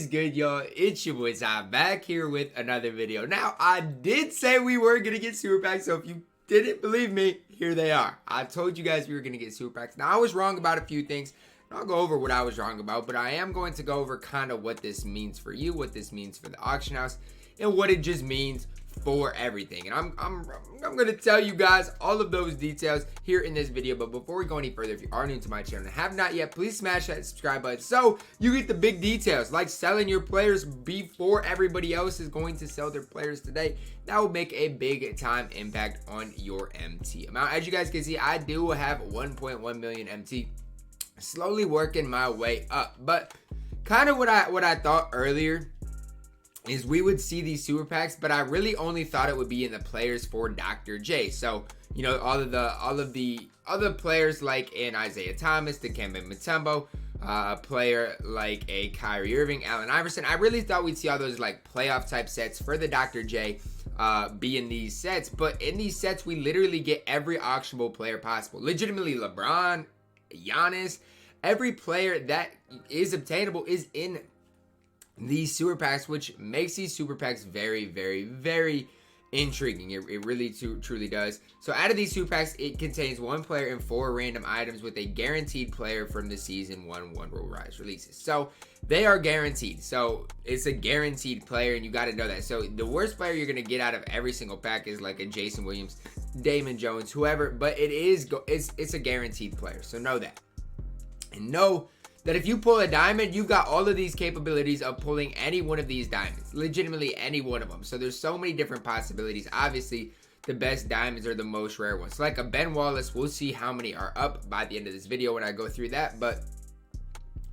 is good, y'all? It's your boy Ty back here with another video. Now, I did say we were going to get super packs, so if you didn't believe me, here they are. I told you guys we were going to get super packs. Now, I was wrong about a few things. I'll go over what I was wrong about, but I am going to go over kind of what this means for you, what this means for the auction house, and what it just means for everything. And I'm going to tell you guys all of those details here in this video. But before we go any further, if you are new to my channel and have not yet, please smash that subscribe button so you get the big details, like selling your players before everybody else is going to sell their players today. That will make a big time impact on your MT amount. As you guys can see, I do have 1.1 million MT, slowly working my way up. But kind of what I thought earlier is we would see these super packs, but I really only thought it would be in the players for Dr. J. So, you know, all of the other players like in Isaiah Thomas, Dikembe Mutombo, a player like a Kyrie Irving, Allen Iverson. I really thought we'd see all those like playoff type sets for the Dr. J be in these sets. But in these sets, we literally get every auctionable player possible. Legitimately, LeBron, Giannis, every player that is obtainable is in these super packs, which makes these super packs very, very, very intriguing. It really truly does. So out of these super packs, it contains one player and 4 random items with a guaranteed player from the season 1 Rule Rise releases. So they are guaranteed. So it's a guaranteed player, and you got to know that. So the worst player you're going to get out of every single pack is like a Jason Williams, Damon Jones, whoever, but it's a guaranteed player. So know that. And know that if you pull a diamond, you've got all of these capabilities of pulling any one of these diamonds. Legitimately any one of them. So there's so many different possibilities. Obviously, the best diamonds are the most rare ones. So like a Ben Wallace, we'll see how many are up by the end of this video when I go through that. But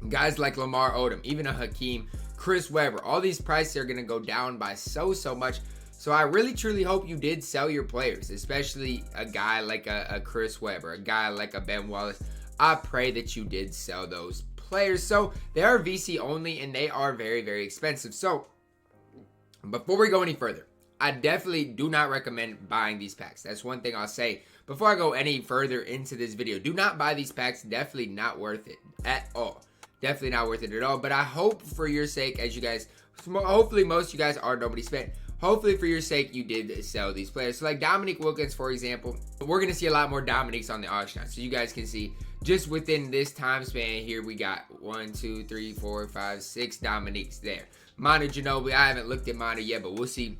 guys like Lamar Odom, even a Hakeem, Chris Webber, all these prices are going to go down by so much. So I really truly hope you did sell your players, especially a guy like a Chris Webber, a guy like a Ben Wallace. I pray that you did sell those players. So they are VC only, and they are very, very expensive. So before we go any further, I definitely do not recommend buying these packs. That's one thing I'll say before I go any further into this video. Do not buy these packs. Definitely not worth it at all. Definitely not worth it at all. But I hope for your sake, as you guys, hopefully most of you guys are nobody spent. Hopefully for your sake, you did sell these players. So like Dominique Wilkins, for example, we're going to see a lot more Dominiques on the auction house. So you guys can see just within this time span here, we got 1, 2, 3, 4, 5, 6 Dominiques there. Manu Ginobili, I haven't looked at Manu yet, but we'll see.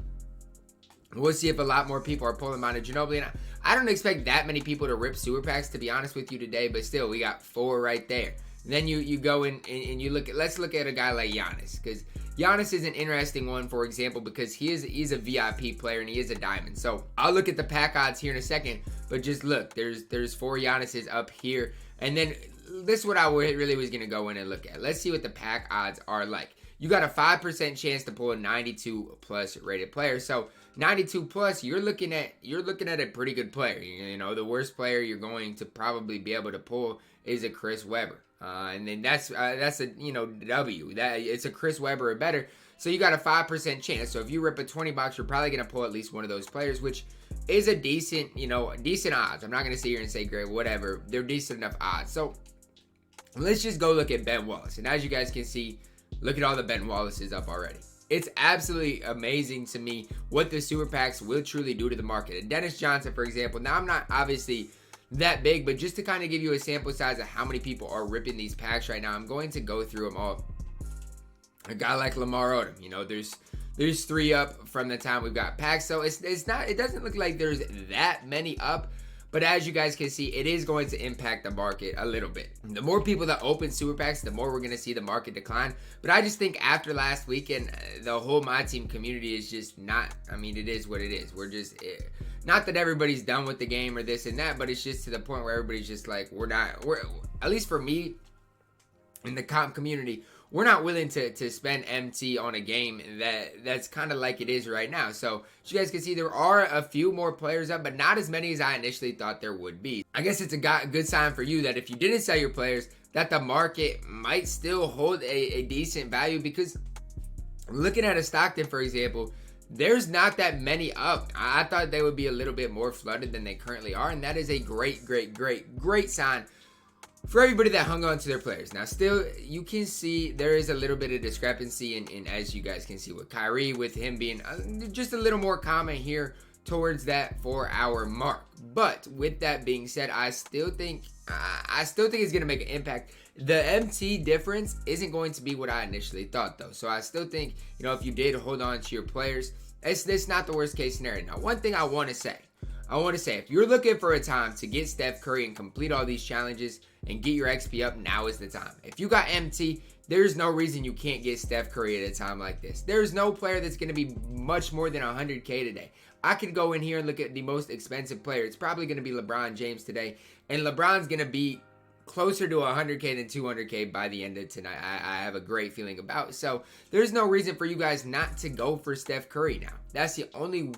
We'll see if a lot more people are pulling Manu Ginobili. And I don't expect that many people to rip super packs, to be honest with you today, but still, we got 4 right there. Then you go in and you look at, let's look at a guy like Giannis, because Giannis is an interesting one, for example, because he's a VIP player and he is a diamond. So I'll look at the pack odds here in a second, but just look, there's 4 Giannis's up here. And then this is what I really was going to go in and look at. Let's see what the pack odds are like. You got a 5% chance to pull a 92 plus rated player. So 92 plus, you're looking at a pretty good player. You know, the worst player you're going to probably be able to pull is a Chris Webber. And then that's a, you know, W. That it's a Chris Webber or better. So you got a 5% chance. So if you rip a 20 box, you're probably going to pull at least one of those players, which is a decent, you know, decent odds. I'm not going to sit here and say great, whatever. They're decent enough odds. So let's just go look at Ben Wallace. And as you guys can see, look at all the Ben Wallaces up already. It's absolutely amazing to me what the super packs will truly do to the market. And Dennis Johnson, for example, now I'm not obviously that big, but just to kind of give you a sample size of how many people are ripping these packs right now, I'm going to go through them all. A guy like Lamar Odom, you know, there's 3 up from the time we've got packs, so it doesn't look like there's that many up. But as you guys can see, it is going to impact the market a little bit. The more people that open super packs, the more we're going to see the market decline. But I just think after last weekend, the whole MyTEAM community is just not, I mean, it is what it is. We're just, not that everybody's done with the game or this and that, but it's just to the point where everybody's just like, we're at least for me, in the comp community, we're not willing to spend MT on a game that's kind of like it is right now. So as you guys can see, there are a few more players up, but not as many as I initially thought there would be. I guess it's a good sign for you that if you didn't sell your players, that the market might still hold a decent value, because looking at a Stockton, for example, there's not that many up. I thought they would be a little bit more flooded than they currently are, and that is a great sign for everybody that hung on to their players. Now, still, you can see there is a little bit of discrepancy in as you guys can see with Kyrie, with him being just a little more common here towards that 4-hour mark. But with that being said, I still think it's going to make an impact. The MT difference isn't going to be what I initially thought, though. So I still think, if you did hold on to your players, it's not the worst case scenario. Now, one thing I want to say, if you're looking for a time to get Steph Curry and complete all these challenges and get your XP up, now is the time. If you got MT, there's no reason you can't get Steph Curry at a time like this. There's no player that's going to be much more than 100K today. I could go in here and look at the most expensive player. It's probably going to be LeBron James today. And LeBron's going to be closer to 100K than 200K by the end of tonight. I have a great feeling about. So there's no reason for you guys not to go for Steph Curry now. That's the only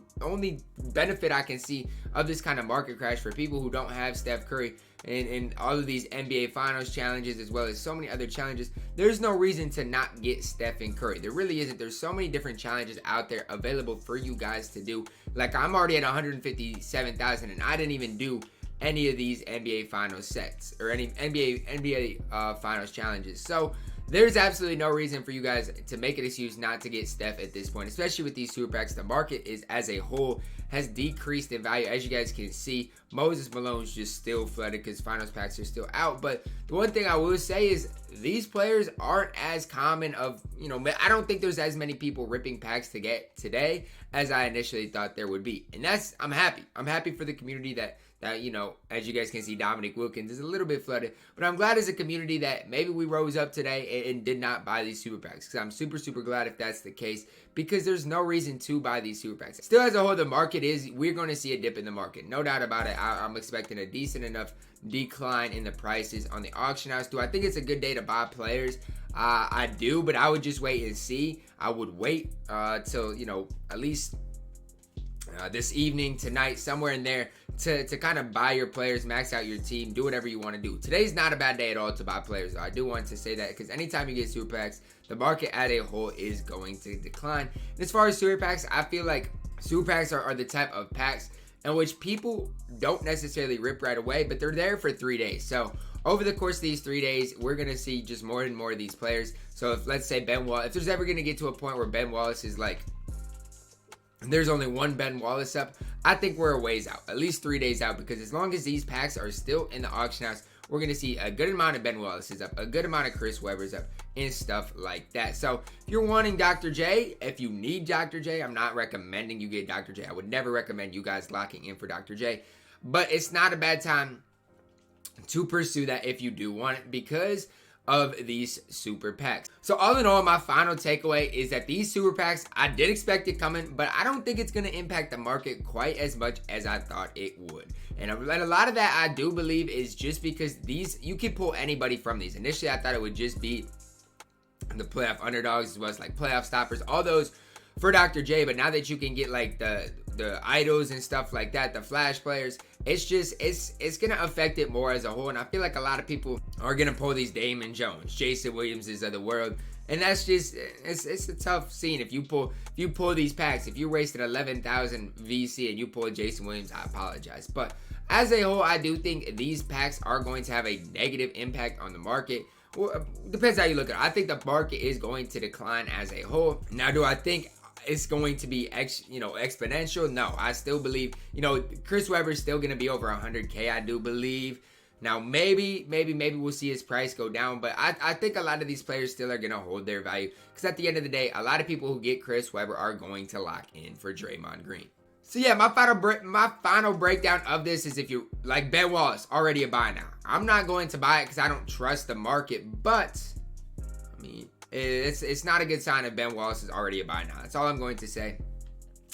benefit I can see of this kind of market crash for people who don't have Steph Curry and all of these NBA Finals challenges, as well as so many other challenges. There's no reason to not get Steph and Curry. There really isn't. There's so many different challenges out there available for you guys to do. Like, I'm already at 157,000 and I didn't even do any of these NBA Finals sets or any NBA Finals challenges. So there's absolutely no reason for you guys to make an excuse not to get Steph at this point, especially with these super packs. The market is, as a whole, has decreased in value. As you guys can see, Moses Malone's just still flooded because Finals packs are still out. But the one thing I will say is these players aren't as common of, I don't think there's as many people ripping packs to get today as I initially thought there would be. And I'm happy. I'm happy for the community that as you guys can see, Dominic Wilkins is a little bit flooded, but I'm glad as a community that maybe we rose up today and did not buy these super packs, because I'm super, super glad if that's the case, because there's no reason to buy these super packs. Still, as a whole, the market we're going to see a dip in the market. No doubt about it. I'm expecting a decent enough decline in the prices on the auction house. Do I think it's a good day to buy players? I do, but I would just wait and see. I would wait till, at least this evening, tonight, somewhere in there, to kind of buy your players, max out your team, do whatever you want to do. Today's not a bad day at all to buy players, though. I do want to say that, because anytime you get super packs, the market as a whole is going to decline. And as far as super packs, I feel like super packs are the type of packs in which people don't necessarily rip right away, but they're there for 3 days. So over the course of these 3 days, we're going to see just more and more of these players. So if, let's say, Ben Wallace, if there's ever going to get to a point where Ben Wallace is like, there's only one Ben Wallace up, I think we're a ways out, at least 3 days out, because as long as these packs are still in the auction house, we're going to see a good amount of Ben Wallace's up, a good amount of Chris Webber's up, and stuff like that. So if you're wanting Dr. J, if you need Dr. J, I'm not recommending you get Dr. J. I would never recommend you guys locking in for Dr. J, but it's not a bad time to pursue that if you do want it, because of these super packs. So all in all, my final takeaway is that these super packs, I did expect it coming, but I don't think it's going to impact the market quite as much as I thought it would. And a lot of that I do believe is just because these, you can pull anybody from these. Initially, I thought it would just be the playoff underdogs, as well as like playoff stoppers, all those for Dr. J. But now that you can get like the idols and stuff like that, the flash players, it's gonna affect it more as a whole. And I feel like a lot of people are gonna pull these Damon Jones, Jason Williamses of the world, and that's just it's a tough scene. If you pull these packs, if you wasted 11,000 VC and you pull Jason Williams, I apologize. But as a whole, I do think these packs are going to have a negative impact on the market. Well, depends how you look at it. I think the market is going to decline as a whole. Now, do I think it's going to be exponential? No, I still believe, Chris Webber's still going to be over 100K, I do believe. Now, maybe we'll see his price go down, but I think a lot of these players still are going to hold their value, because at the end of the day, a lot of people who get Chris Webber are going to lock in for Draymond Green. So yeah, my final breakdown of this is, if you like Ben Wallace, already a buy now. I'm not going to buy it because I don't trust the market, but I mean, it's not a good sign if Ben Wallace is already a buy now. That's all I'm going to say.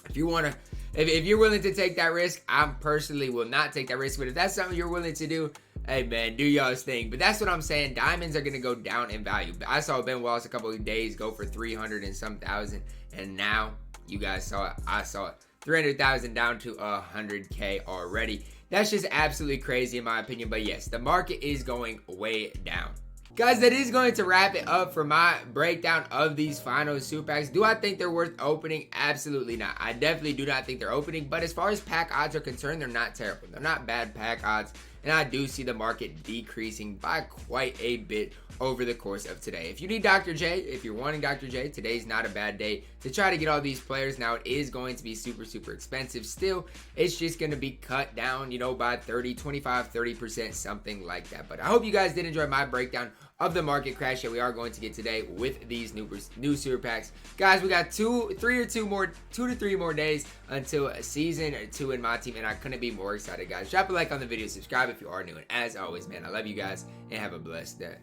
If you want to, if you're willing to take that risk, I personally will not take that risk. But if that's something you're willing to do, hey man, do y'all's thing. But that's what I'm saying. Diamonds are going to go down in value. I saw Ben Wallace a couple of days go for 300 and some thousand, and now you guys saw it. I saw it. 300,000 down to 100K already. That's just absolutely crazy in my opinion. But yes, the market is going way down. Guys, that is going to wrap it up for my breakdown of these final super packs. Do I think they're worth opening? Absolutely not. I definitely do not think they're opening. But as far as pack odds are concerned, they're not terrible. They're not bad pack odds. and I do see the market decreasing by quite a bit over the course of today. If you need Dr. J, if you're wanting Dr. J, today's not a bad day to try to get all these players. Now, it is going to be super expensive still. It's just going to be cut down, you know, by 30%, something like that. But I hope you guys did enjoy my breakdown of the market crash that we are going to get today with these new super packs. Guys, we got 2 to 3 more days until season 2 in my team, and I couldn't be more excited, guys. Drop a like on the video, subscribe if you are new, and as always, man, I love you guys, and have a blessed day.